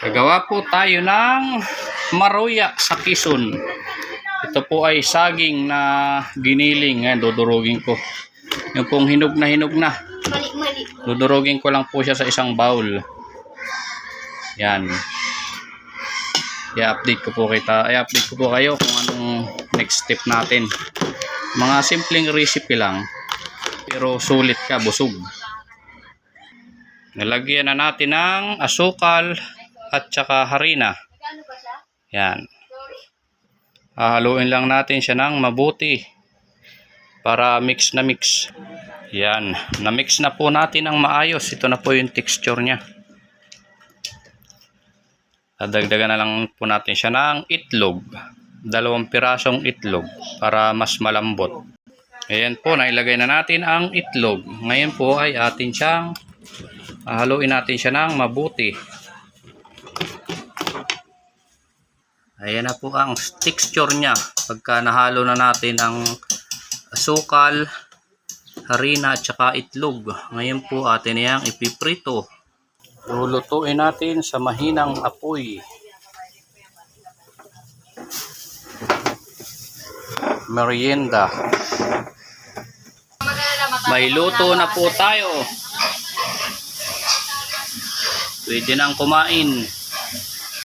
Gagawa po tayo ng maruya sa Quezon. Ito po ay saging na giniling. Ayan, dudurugin ko. Yung pong hinog na. Dudurugin ko lang po siya sa isang bowl. Yan. I-update ko po kayo kung anong next step natin. Mga simpleng recipe lang. Pero sulit ka, busog. Nalagyan na natin ng asukal at saka harina. Yan. Hahaluin lang natin siya ng mabuti para mix na mix. Yan. Na-mix na po natin ng maayos. Ito na po yung texture niya. Dadagdagan na lang po natin siya ng itlog. 2 pirasong itlog para mas malambot. Ayan po, nailagay na natin ang itlog. Ngayon po ay atin siyang haluin natin siya ng mabuti. Ayan na po ang texture niya. Pagka nahalo na natin ang asukal, harina at saka itlog. Ngayon po atin niyang ipiprito. Lulutuin natin sa mahinang apoy. Merienda. May luto na po tayo. Pwede nang kumain.